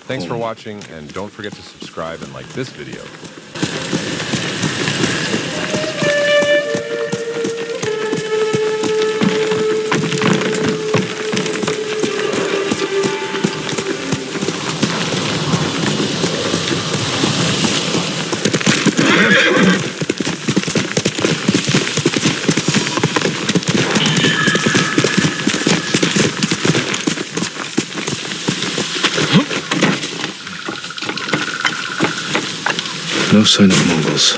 Thanks for watching, and don't forget to subscribe and like this video. No sign of Mongols.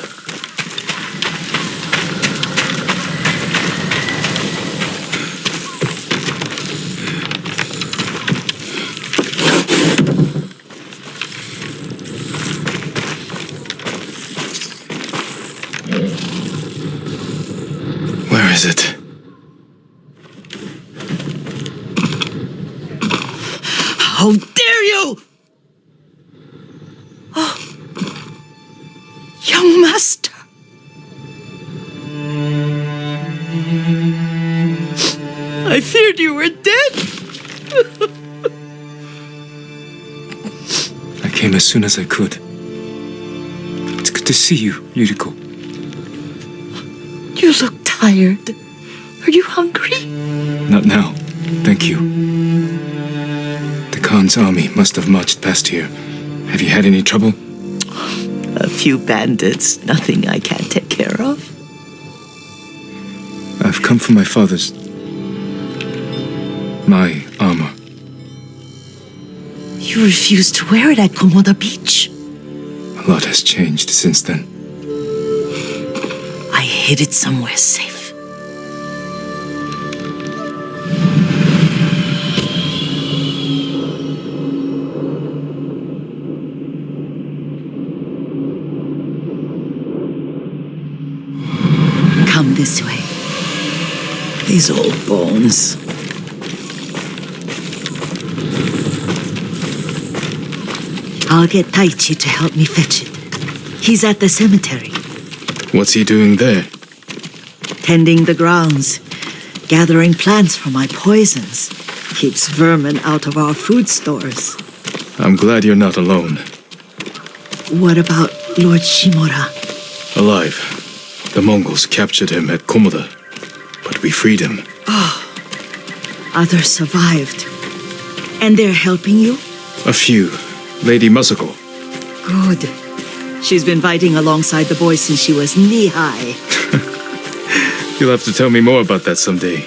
Where is it? How dare you! Young master. I feared you were dead. I came as soon as I could. It's good to see you, Yuriko. You look tired. Are you hungry? Not now. Thank you. The Khan's army must have marched past here. Have you had any trouble? A few bandits, nothing I can't take care of. I've come for my father's... my armor. You refused to wear it at Komoda Beach. A lot has changed since then. I hid it somewhere safe. Come this way. These old bones. I'll get Taichi to help me fetch it. He's at the cemetery, What's he doing there? tending the grounds, gathering plants for my poisons. Keeps vermin out of our food stores. I'm glad you're not alone. What about Lord Shimura? Alive. The Mongols captured him at Komoda, but we freed him. Others survived. And they're helping you? A few. Lady Masako. Good. She's been fighting alongside the boys since she was knee-high. You'll have to tell me more about that someday.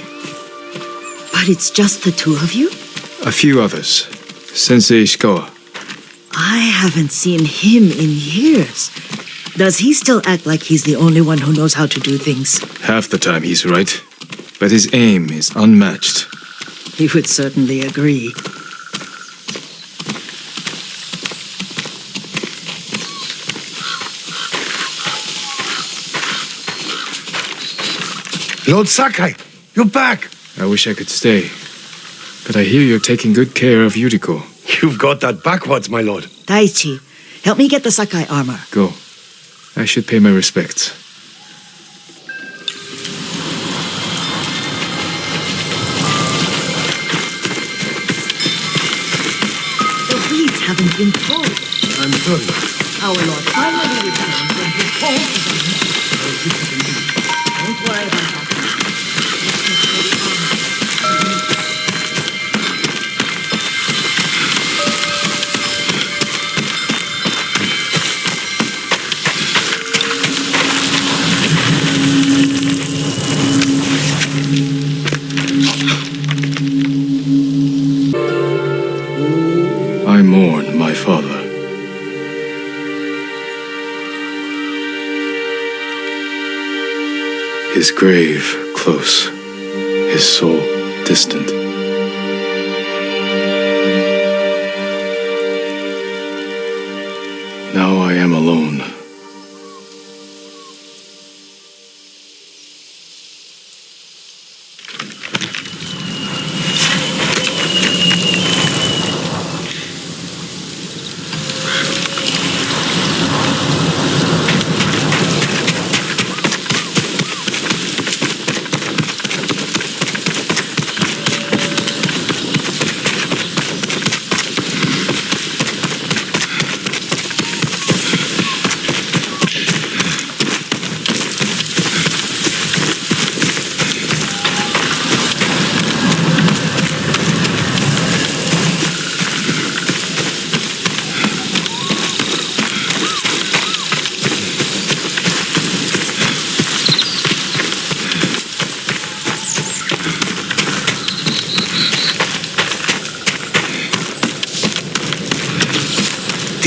But it's just the two of you? A few others. Sensei Ishikawa. I haven't seen him in years. Does he still act like he's the only one who knows how to do things? Half the time he's right, but his aim is unmatched. He would certainly agree. Lord Sakai, you're back. I wish I could stay, but I hear you're taking good care of Yuriko. You've got that backwards, my lord. Taichi, help me get the Sakai armor. Go. I should pay my respects. The weeds haven't been pulled. I'm sorry. Our Lord finally returned when his home is on Don't worry about that. I mourn my father. His grave close, his soul distant. Now I am alone.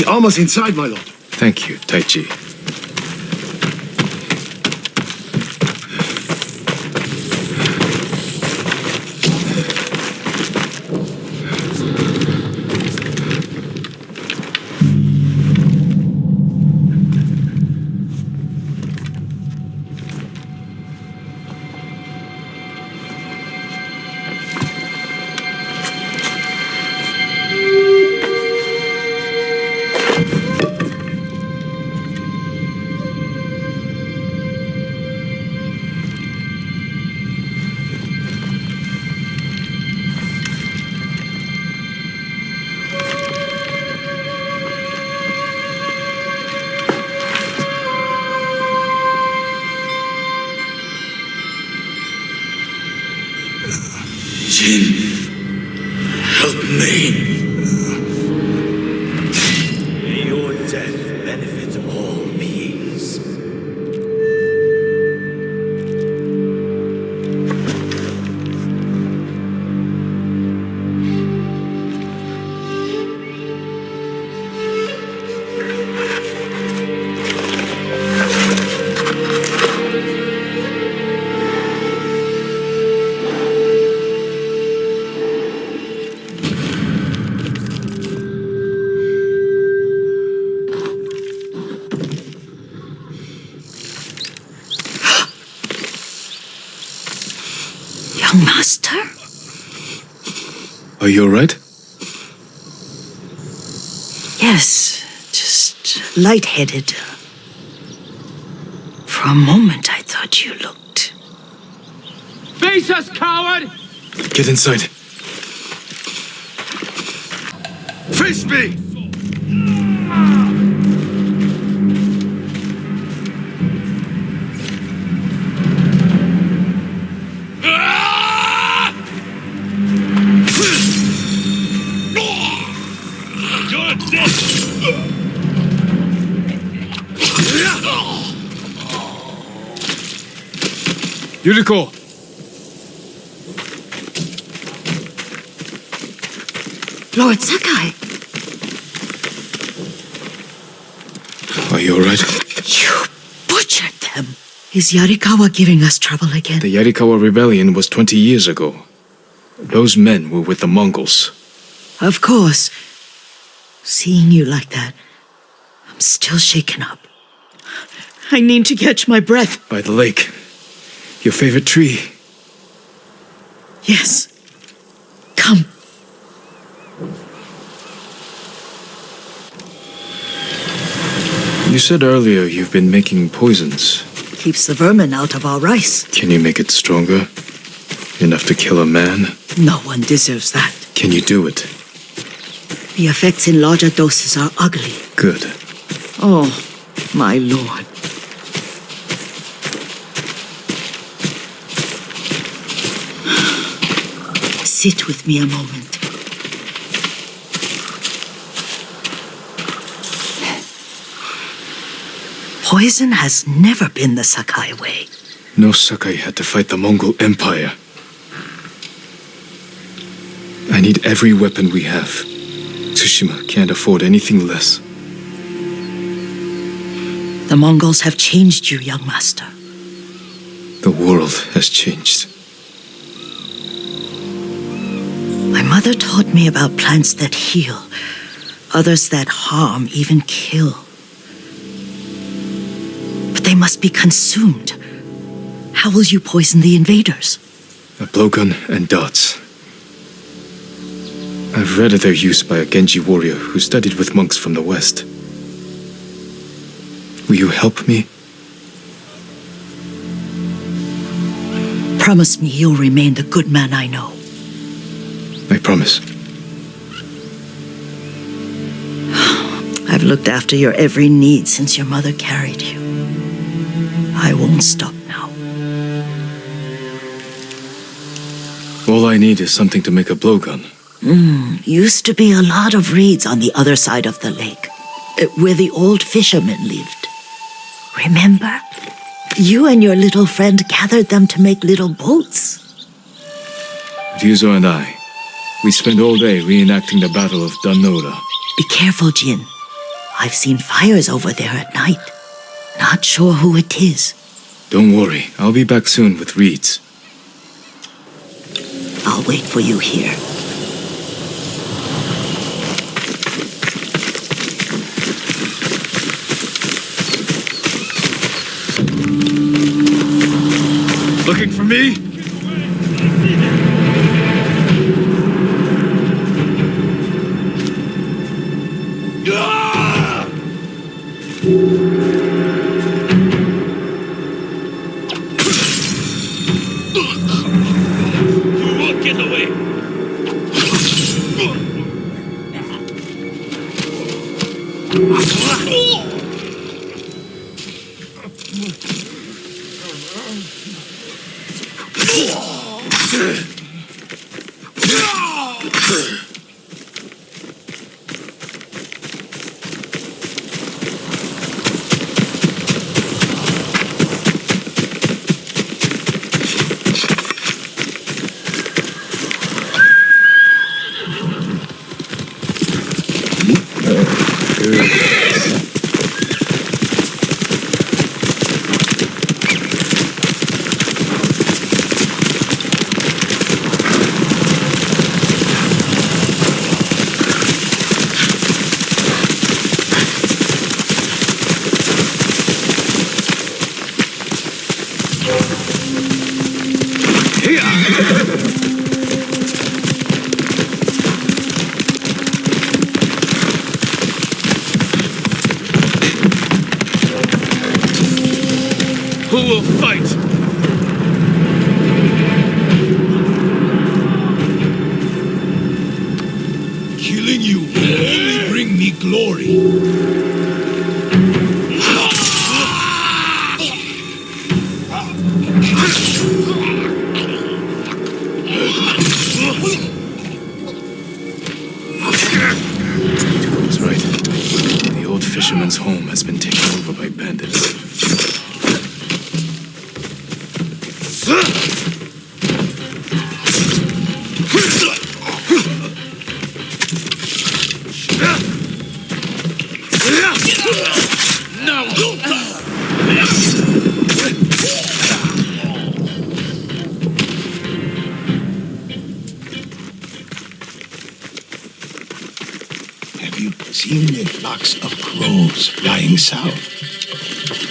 almost inside, my lord. Thank you, Taichi. Jin, help me. May your death benefit all beings. Young master? Are you alright? Yes, just lightheaded. For a moment, I thought you looked. Face us, coward! Get inside. Face me! Yuriko! Lord Sakai, Are you alright? you butchered them. Is Yarikawa giving us trouble again? The Yarikawa rebellion was 20 years ago. Those men were with the Mongols. Of course. Seeing you like that, I'm still shaken up. I need to catch my breath. By the lake. Your favorite tree. Yes. Come. You said earlier you've been making poisons. Keeps the vermin out of our rice. Can you make it stronger? Enough to kill a man? No one deserves that. Can you do it? The effects in larger doses are ugly. Good. Oh, my lord. Sit with me a moment. Poison has never been the Sakai way. No Sakai had to fight the Mongol Empire. I need every weapon we have. Tsushima can't afford anything less. The Mongols have changed you, young master. The world has changed. My mother taught me about plants that heal, others that harm, even kill. But they must be consumed. How will you poison the invaders? A blowgun and darts. I've read of their use by a Genji warrior who studied with monks from the West. Will you help me? Promise me you'll remain the good man I know. I promise. I've looked after your every need since your mother carried you. I won't stop now. All I need is something to make a blowgun. Used to be a lot of reeds on the other side of the lake, where the old fishermen lived. Remember? You and your little friend gathered them to make little boats. Ryuzo and I, we spent all day reenacting the Battle of Danora. Be careful, Jin. I've seen fires over there at night. Not sure who it is. Don't worry, I'll be back soon with reeds. I'll wait for you here. Looking for me? You won't get away. Who will fight? Killing you will only bring me glory. That's right. The old fisherman's home has been taken over by bandits. Have you seen the flocks of crows flying south?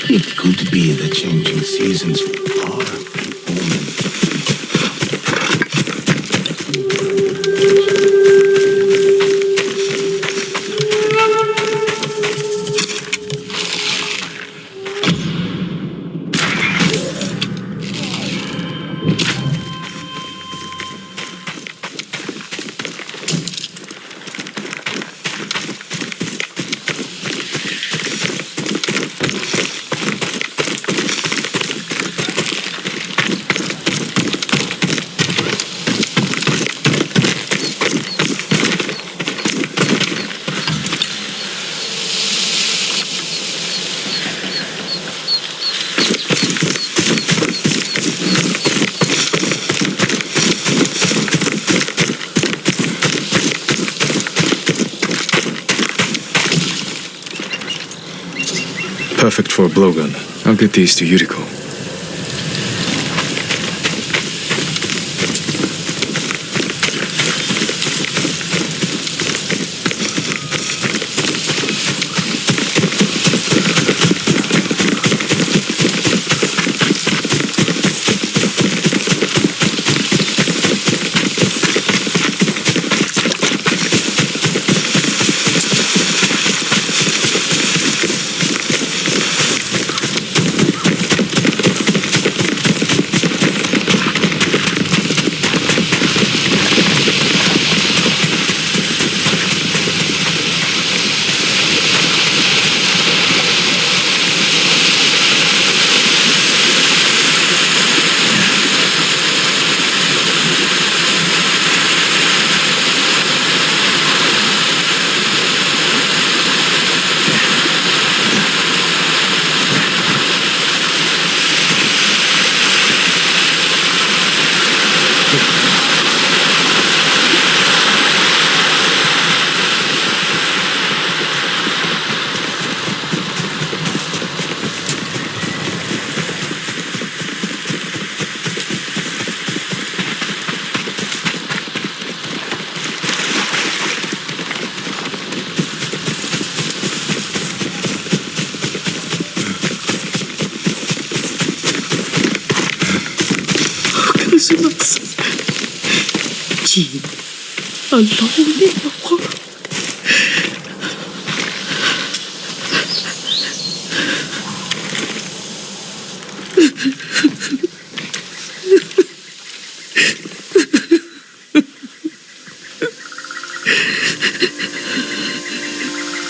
It could be the changing seasons are an omen. Perfect for a blowgun. I'll get these to Yuriko. Christmas. Jean, alone in the world.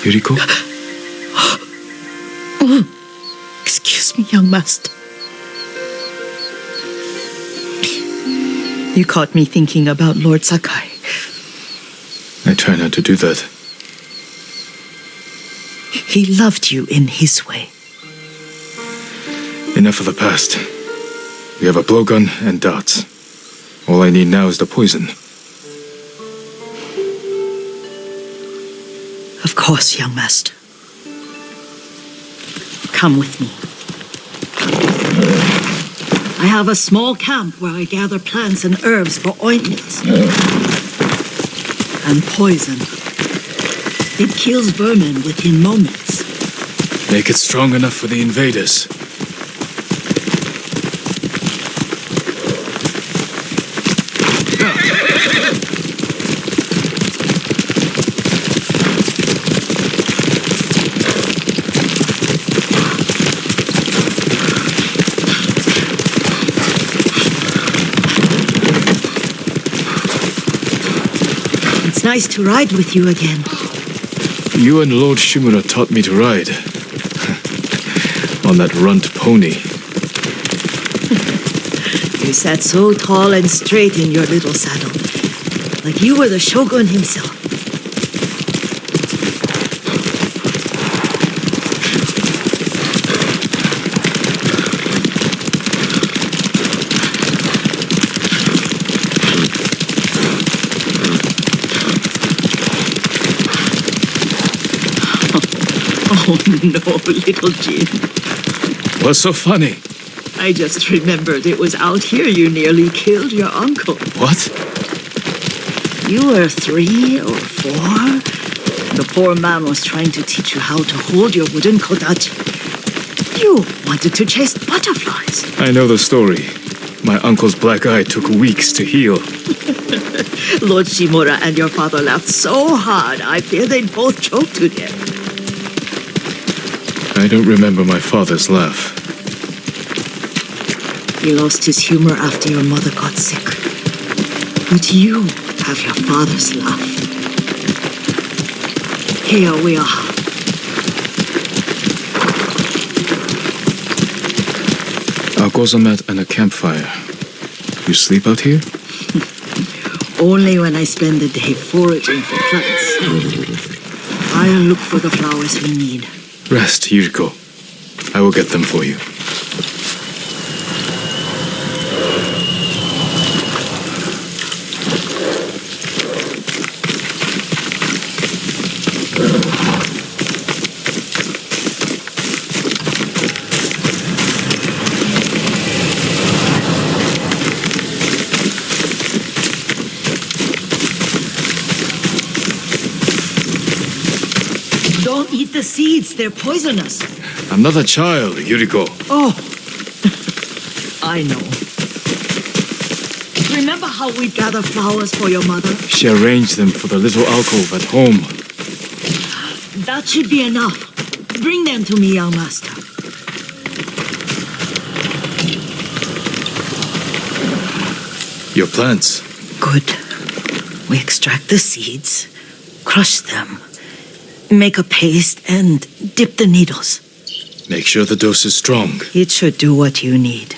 Yuriko? Excuse me, young master. You caught me thinking about Lord Sakai. I try not to do that. He loved you in his way. Enough of the past. We have a blowgun and darts. All I need now is the poison. Of course, young master. Come with me. I have a small camp where I gather plants and herbs for ointments. And poison. It kills vermin within moments. Make it strong enough for the invaders. It's nice to ride with you again. You and Lord Shimura taught me to ride. On that runt pony. You sat so tall and straight in your little saddle, like you were the shogun himself. Oh no, little Jin. What's so funny? I just remembered it was out here you nearly killed your uncle. What? You were 3 or 4. The poor man was trying to teach you how to hold your wooden kodachi. You wanted to chase butterflies. I know the story. My uncle's black eye took weeks to heal. Lord Shimura and your father laughed so hard, I fear they'd both choke to death. I don't remember my father's laugh. He lost his humor after your mother got sick. But you have your father's laugh. Here we are. A gozamat and a campfire. You sleep out here? Only when I spend the day foraging for plants. I'll look for the flowers we need. Rest, Yuriko. I will get them for you. Don't eat the seeds, they're poisonous. I'm not a child, Yuriko. Oh, I know. Remember how we gather flowers for your mother? She arranged them for the little alcove at home. That should be enough. Bring them to me, young master. Your plants. Good. We extract the seeds, crush them, make a paste, and dip the needles. Make sure the dose is strong. It should do what you need.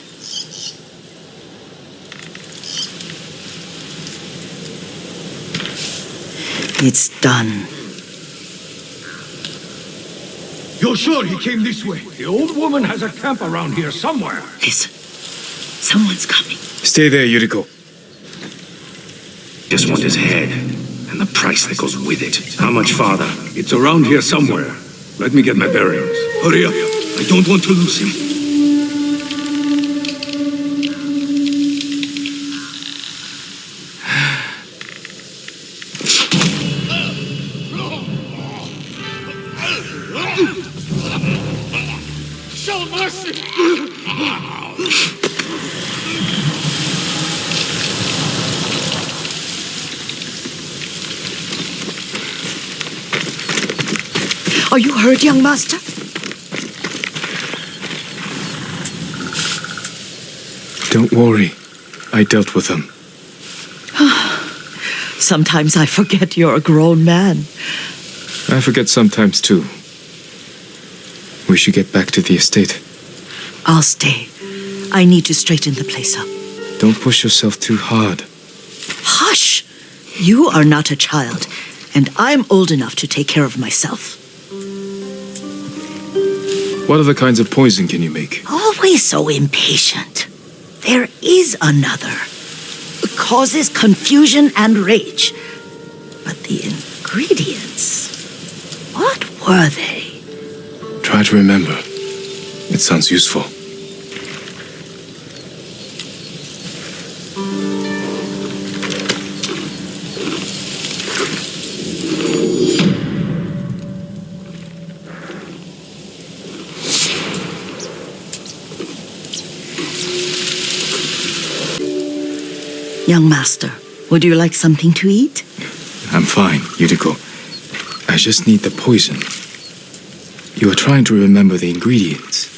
It's done. You're sure he came this way? The old woman has a camp around here somewhere. Listen, someone's coming. Stay there, Yuriko. Just want his head and the price that goes with it. How much farther? It's around here somewhere. Let me get my bearings. Hurry up. I don't want to lose him. Show mercy! Are you hurt, young master? Don't worry. I dealt with them. Sometimes I forget you're a grown man. I forget sometimes too. We should get back to the estate. I'll stay. I need to straighten the place up. Don't push yourself too hard. Hush! You are not a child, and I'm old enough to take care of myself. What other kinds of poison can you make? Always so impatient. There is another. It causes confusion and rage. But the ingredients, what were they? Try to remember. It sounds useful. Young master, would you like something to eat? I'm fine, Yuriko. I just need the poison. You are trying to remember the ingredients.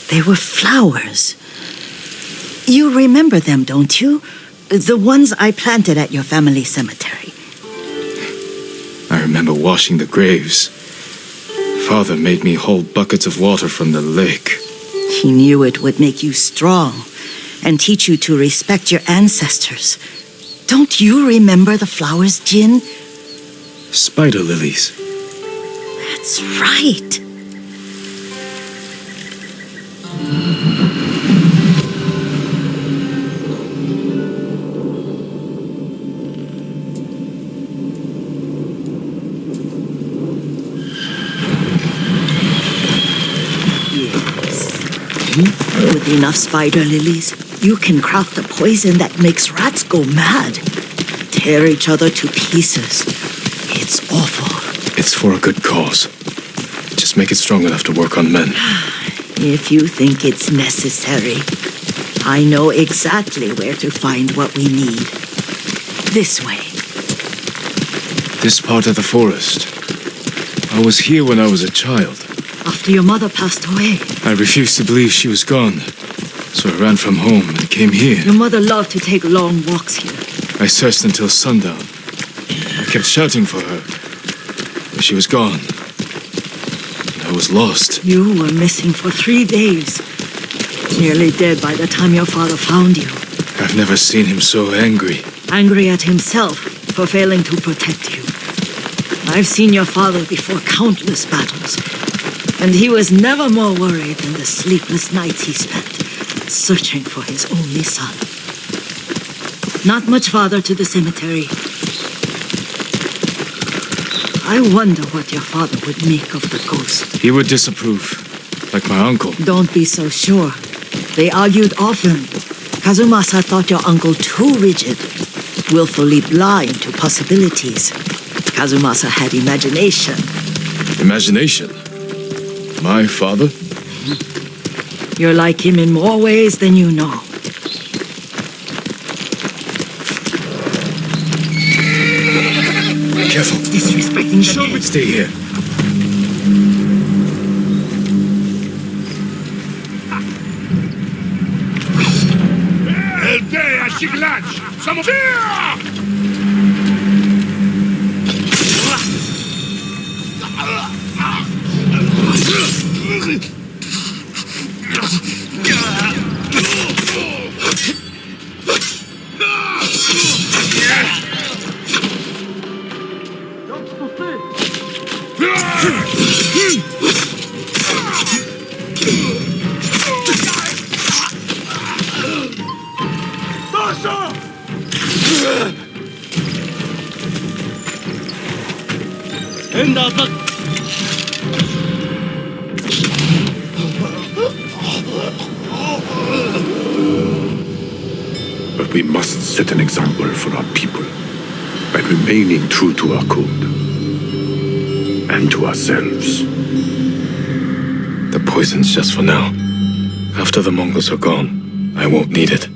They were flowers. You remember them, don't you? The ones I planted at your family cemetery. I remember washing the graves. Father made me hold buckets of water from the lake. He knew it would make you strong and teach you to respect your ancestors. Don't you remember the flowers, Jin? Spider lilies. That's right. With enough spider lilies, you can craft a poison that makes rats go mad. Tear each other to pieces. It's awful. It's for a good cause. Just make it strong enough to work on men. If you think it's necessary, I know exactly where to find what we need. This way. This part of the forest. I was here when I was a child. After your mother passed away. I refused to believe she was gone. So I ran from home and came here. Your mother loved to take long walks here. I searched until sundown. I kept shouting for her. But she was gone. And I was lost. You were missing for 3 days. Nearly dead by the time your father found you. I've never seen him so angry. Angry at himself for failing to protect you. I've seen your father before countless battles. And he was never more worried than the sleepless nights he spent searching for his only son. Not much farther to the cemetery. I wonder what your father would make of the ghost. He would disapprove, like my uncle. Don't be so sure. They argued often. Kazumasa thought your uncle too rigid, willfully blind to possibilities. Kazumasa had imagination. Imagination? My father? You're like him in more ways than you know. Careful. Disrespecting the dead. Stay here. But we must set an example for our people by remaining true to our code and to ourselves. The poison's just for now. After the Mongols are gone, I won't need it.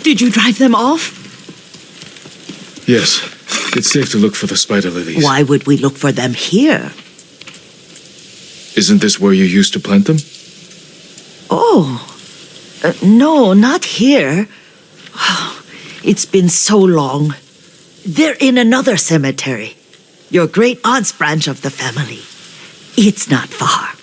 Did you drive them off? Yes. It's safe to look for the spider lilies. Why would we look for them here? Isn't this where you used to plant them? Oh, no, not here. It's been so long. They're in another cemetery. Your great aunt's branch of the family. It's not far.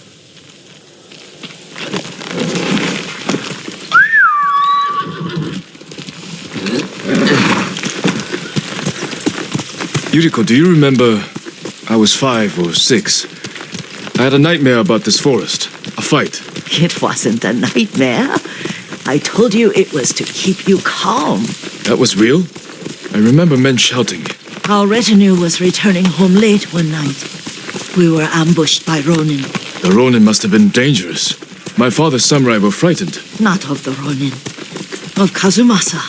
Yuriko, do you remember? I was 5 or 6. I had a nightmare about this forest. A fight. It wasn't a nightmare. I told you it was to keep you calm. That was real? I remember men shouting. Our retinue was returning home late one night. We were ambushed by Ronin. The Ronin must have been dangerous. My father's samurai were frightened. Not of the Ronin. Of Kazumasa.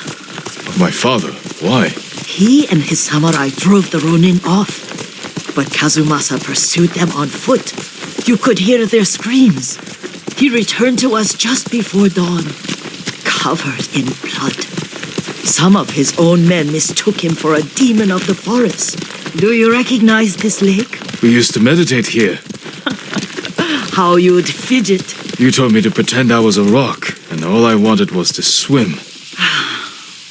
Of my father? Why? He and his samurai drove the Ronin off. But Kazumasa pursued them on foot. You could hear their screams. He returned to us just before dawn, covered in blood. Some of his own men mistook him for a demon of the forest. Do you recognize this lake? We used to meditate here. How you'd fidget. You told me to pretend I was a rock, and all I wanted was to swim.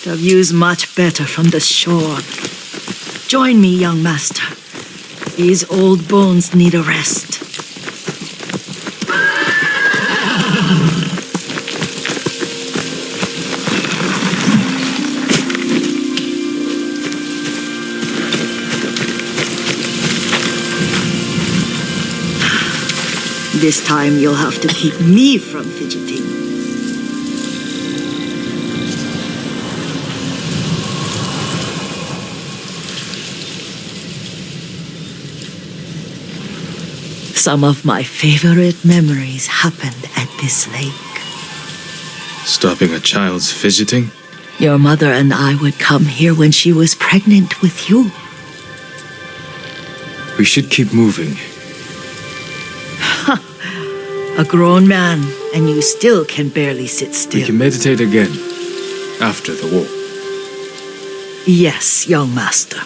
The view's much better from the shore. Join me, young master. These old bones need a rest. This time you'll have to keep me from fidgeting. Some of my favorite memories happened at this lake. Stopping a child's fidgeting? Your mother and I would come here when she was pregnant with you. We should keep moving. A grown man, and you still can barely sit still. We can meditate again, after the war. Yes, young master.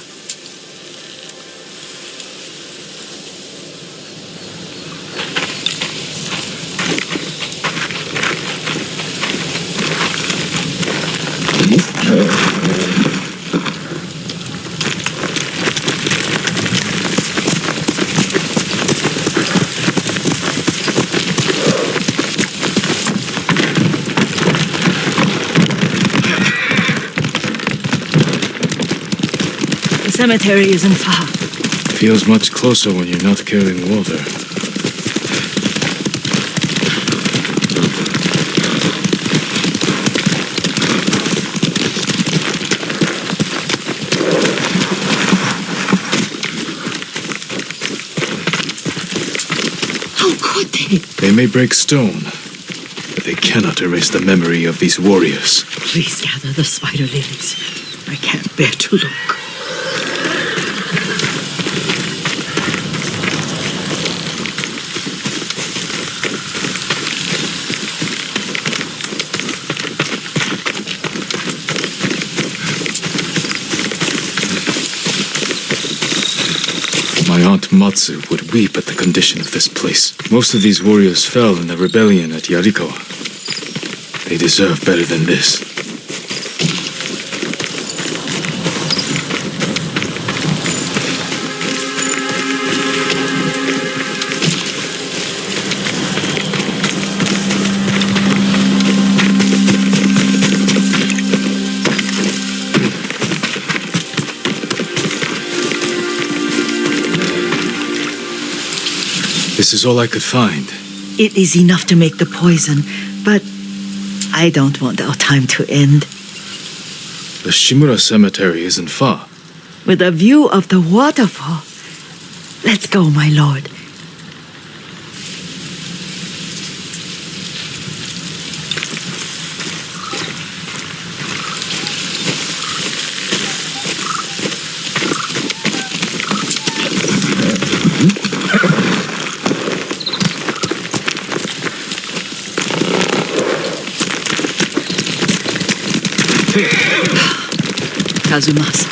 The cemetery isn't far. Feels much closer when you're not carrying water. may break stone, but they cannot erase the memory of these warriors. Please gather the spider lilies. I can't bear to look. My aunt Matsu would weep at the condition of this place. Most of these warriors fell in the rebellion at Yarikawa. They deserve better than this. This is all I could find. It is enough to make the poison, but I don't want our time to end. The Shimura Cemetery isn't far. With a view of the waterfall. Let's go, my lord. Kazumasa,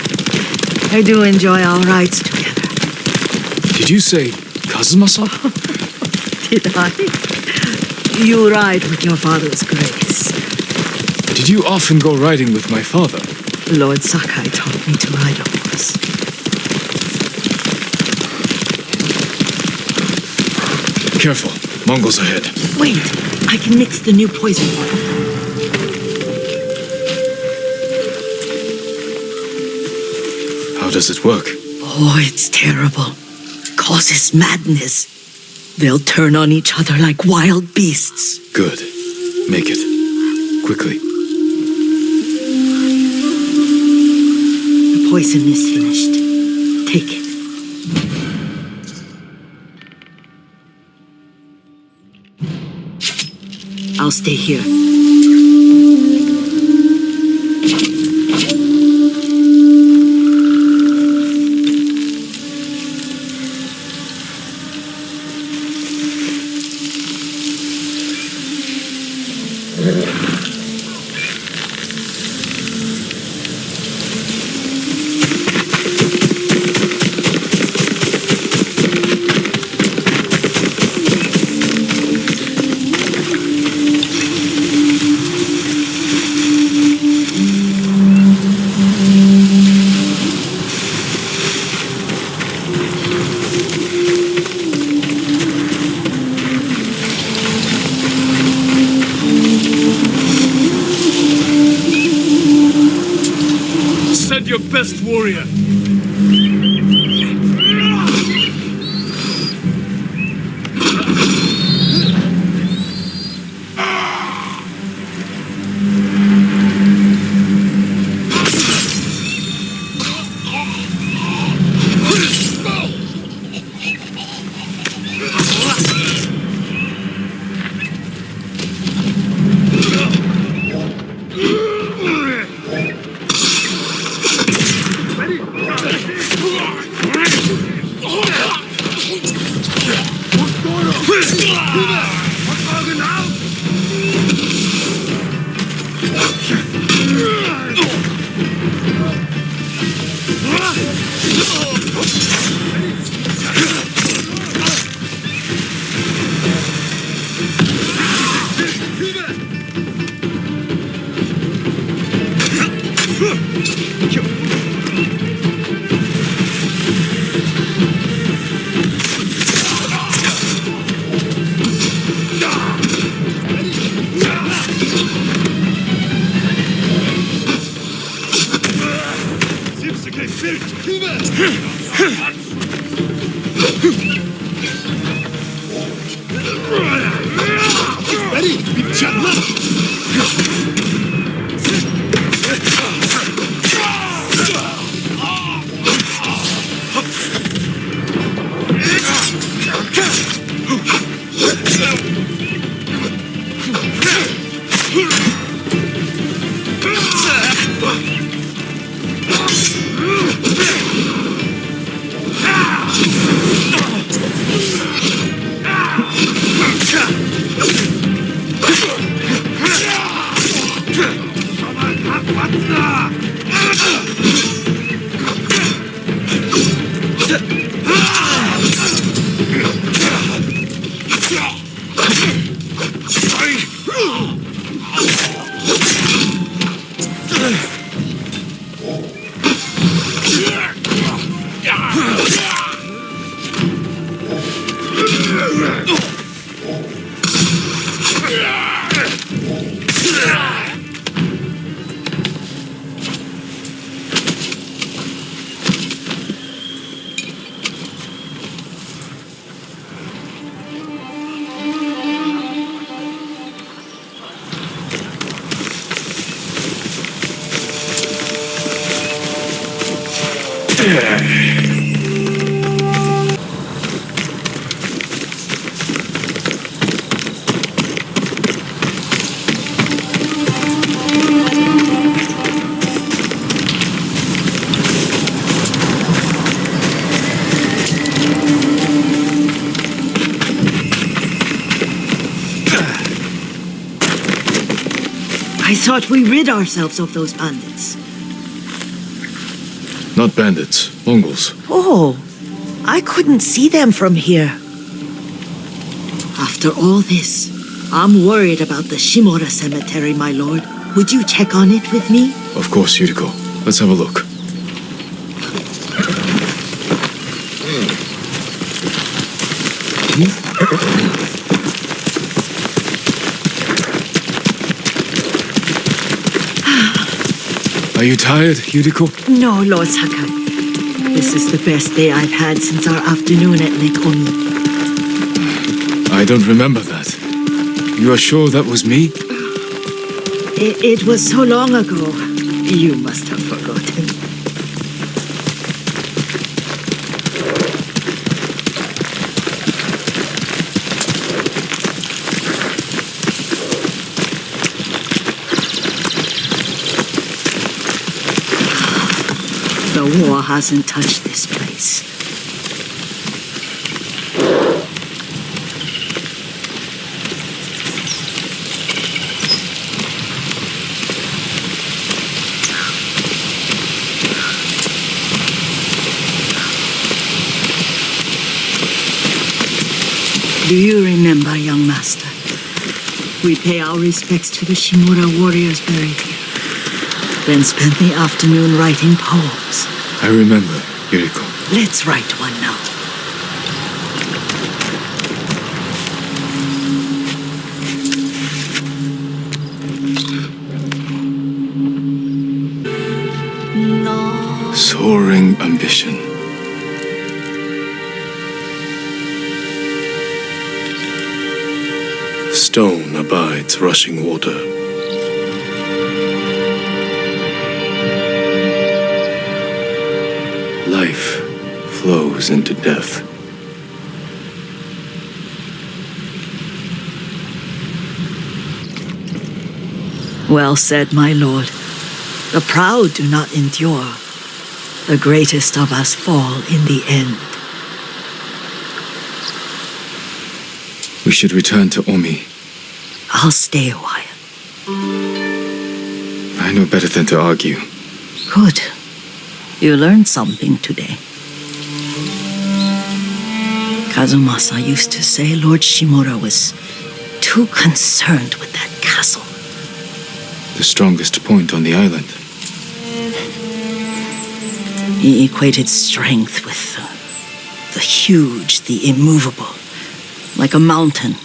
I do enjoy our rides together. Did you say Kazumasa? Did I? You ride with your father's grace. Did you often go riding with my father? Lord Sakai taught me to ride a horse. Careful, Mongols ahead. Wait, I can mix the new poison for you. How does it work? Oh, it's terrible. Causes madness. They'll turn on each other like wild beasts. Good. Make it. Quickly. The poison is finished. Take it. I'll stay here. Send your best warrior. I thought we rid ourselves of those bandits. Not bandits, Mongols. Oh, I couldn't see them from here. After all this, I'm worried about the Shimura cemetery, my lord. Would you check on it with me? Of course, Yuriko. Let's have a look. Are you tired, Yuriko? No, Lord Sakai. This is the best day I've had since our afternoon at Lake Oni. I don't remember that. You are sure that was me? It was so long ago. You must have forgotten. The war hasn't touched this place. Do you remember, young master? We pay our respects to the Shimura warriors buried here. Then spent the afternoon writing poems. I remember, Yuriko. Let's write one now. Soaring ambition. Stone abides rushing water. Life flows into death. Well said, my lord. The proud do not endure. The greatest of us fall in the end. We should return to Omi. I'll stay a while. I know better than to argue. Good. You learned something today. Kazumasa used to say Lord Shimura was too concerned with that castle. The strongest point on the island. He equated strength with the huge, the immovable, like a mountain.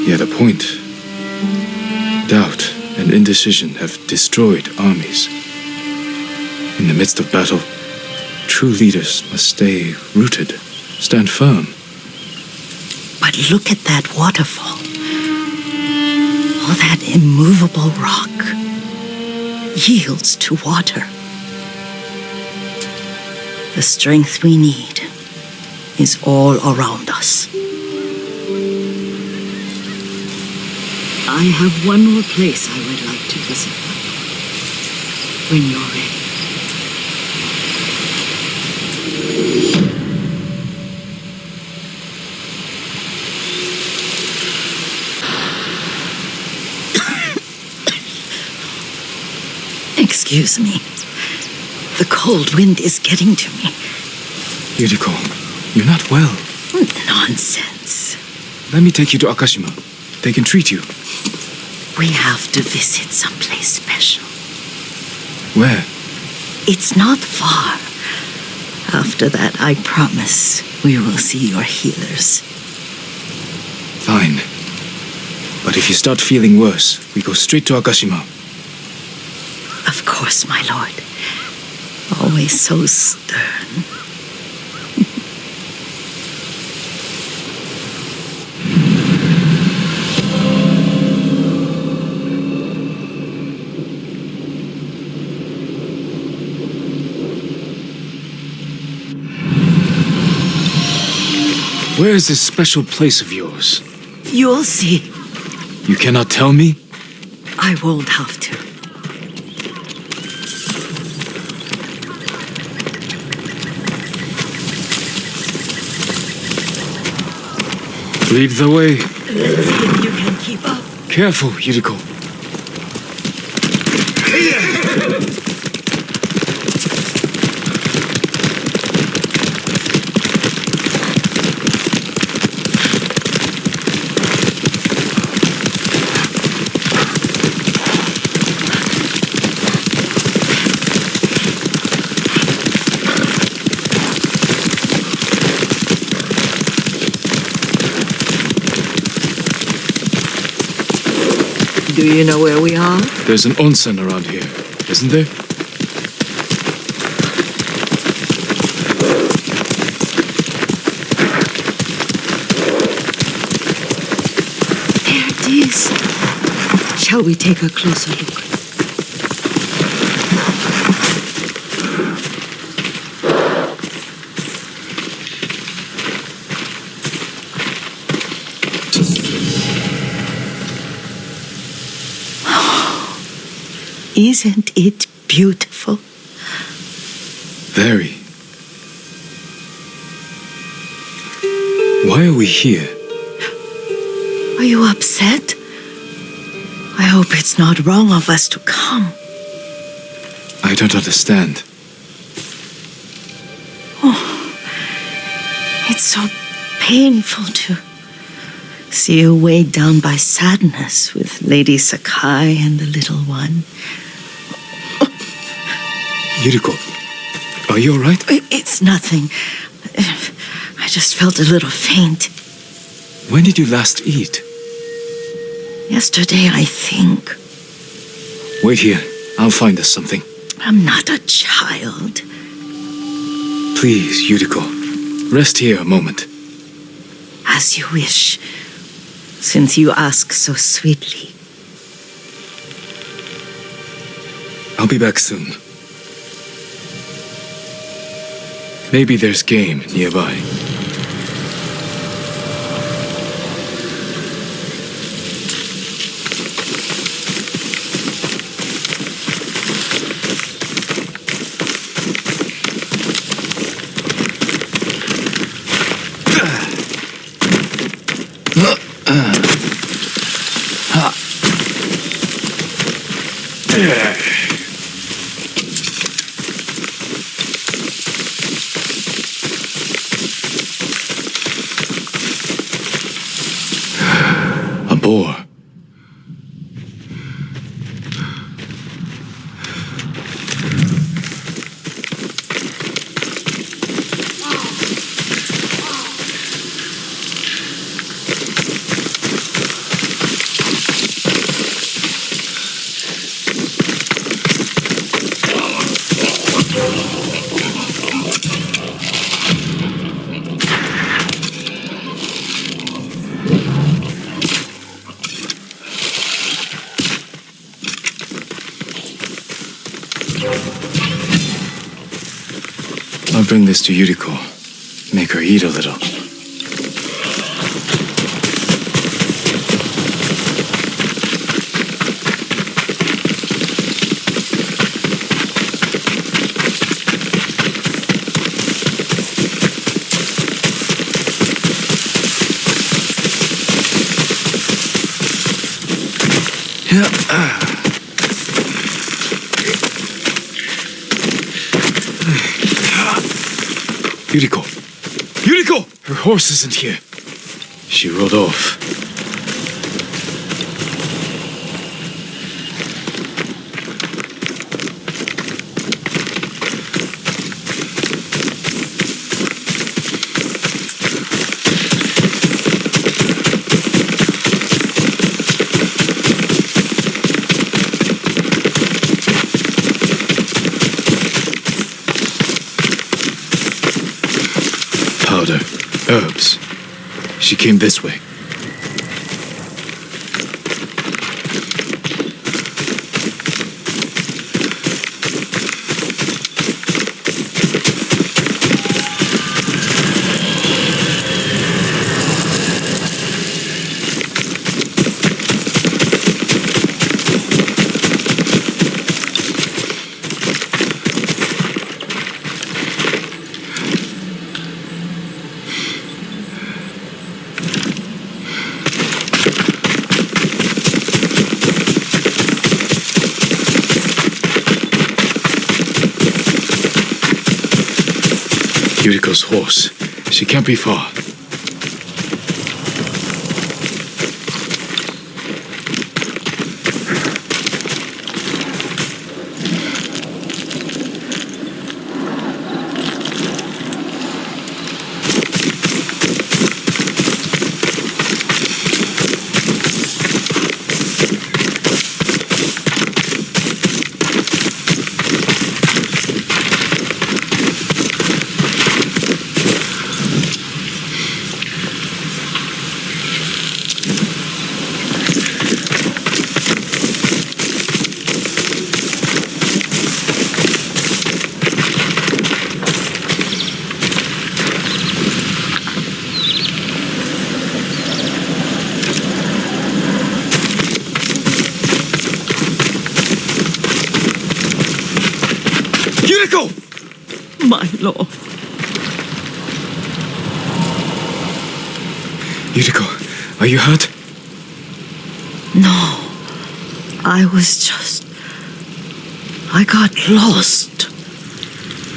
Yet a point. Doubt and indecision have destroyed armies. In the midst of battle, true leaders must stay rooted, stand firm. But look at that waterfall. All that immovable rock yields to water. The strength we need is all around us. I have one more place I would like to visit. When you're ready. Excuse me. The cold wind is getting to me. Yuriko, you're not well. Nonsense. Let me take you to Akashima. they can treat you. We have to visit someplace special. Where? It's not far. After that, I promise we will see your healers. Fine. But if you start feeling worse, we go straight to Akashima. Of course, my lord. Always so stern. Where is this special place of yours? You'll see. You cannot tell me? I won't have to. Lead the way. Let's see if you can keep up. Careful, Yuriko. Do you know where we are? There's an onsen around here, isn't there? There it is. Shall we take a closer look? Isn't it beautiful? Very. Why are we here? Are you upset? I hope it's not wrong of us to come. I don't understand. It's so painful to see you weighed down by sadness with Lady Sakai and the little one. Yuriko, are you all right? It's nothing. I just felt a little faint. When did you last eat? Yesterday, I think. Wait here. I'll find us something. I'm not a child. Please, Yuriko. Rest here a moment. As you wish, since you ask so sweetly. I'll be back soon. Maybe there's game nearby. A boar. I'll bring this to Yuriko. Make her eat a little. Yuriko! Yuriko! Her horse isn't here. She rode off. herbs. She came this way. Yuriko's horse. She can't be far. Yuriko! My lord. Yuriko, are you hurt? No. I got lost.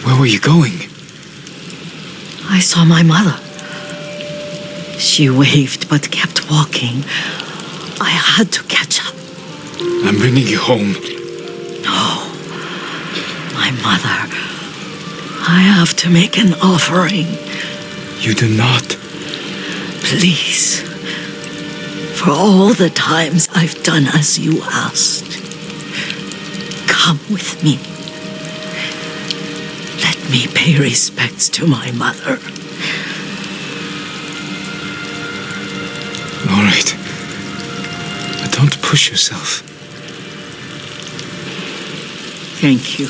Where were you going? I saw my mother. She waved but kept walking. I had to catch up. I'm bringing you home. No. My mother. I have to make an offering. You do not. Please. For all the times I've done as you asked. Come with me. Let me pay respects to my mother. All right. But don't push yourself. Thank you.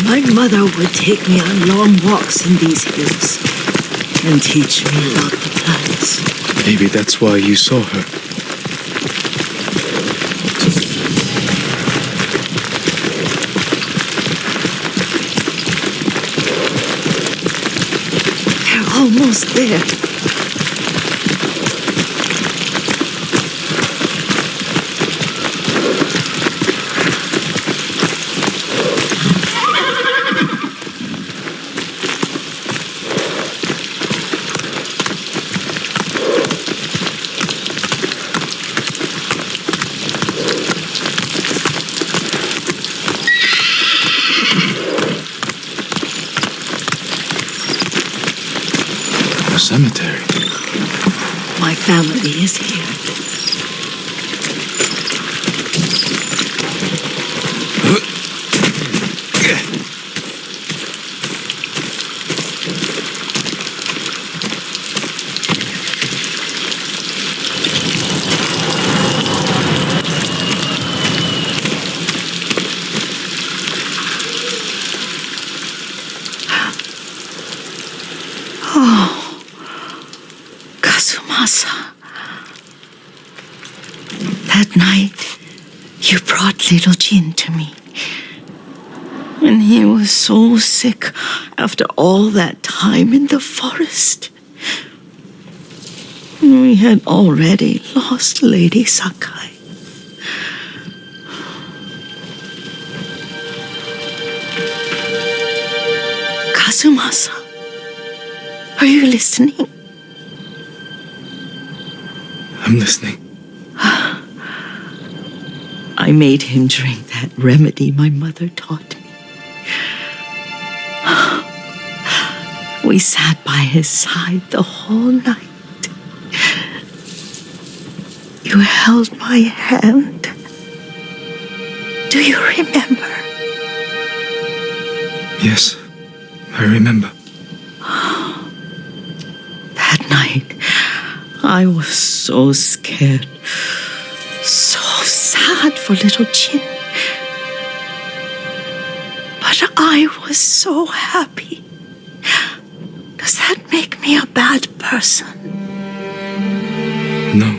My mother would take me on long walks in these hills and teach me about the plants. Maybe that's why you saw her. They're almost there. Cemetery. My family is here. That night, you brought little Jin to me. And he was so sick after all that time in the forest. We had already lost Lady Sakai. Kazumasa, are you listening? I'm listening. I made him drink that remedy my mother taught me. We sat by his side the whole night. You held my hand. Do you remember? Yes, I remember. That night, I was so scared, so sad for little Jin. But I was so happy. Does that make me a bad person? No.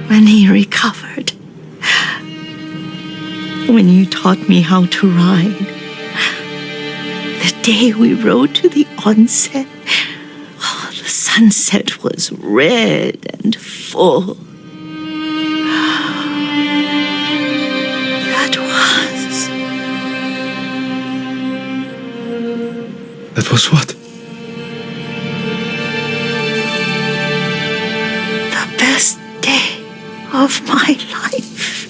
When he recovered, when you taught me how to ride, the day we rode to the onsen, oh, the sunset was red and full. That was what? The best day of my life.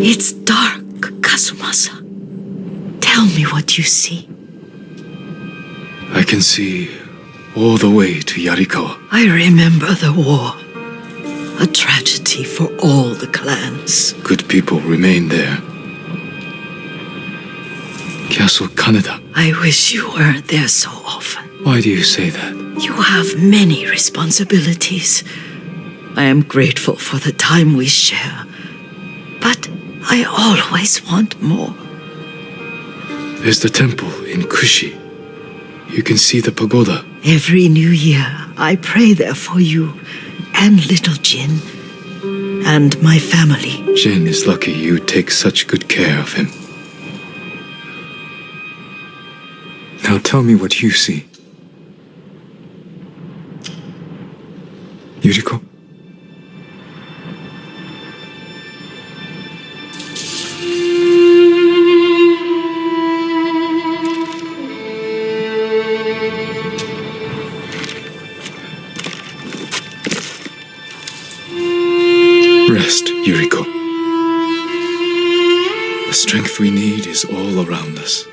It's dark, Kazumasa. Tell me what you see. I can see all the way to Yarikawa. I remember the war. A tragedy for all the clans. Good people remain there. Castle Kaneda. I wish you weren't there so often. Why do you say that? You have many responsibilities. I am grateful for the time we share, but I always want more. There's the temple in Kushi. You can see the pagoda. Every new year, I pray there for you and little Jin and my family. Jin is lucky you take such good care of him. Now tell me what you see. Yuriko? Rest, Yuriko. The strength we need is all around us.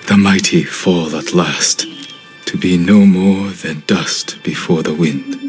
The mighty fall at last, to be no more than dust before the wind.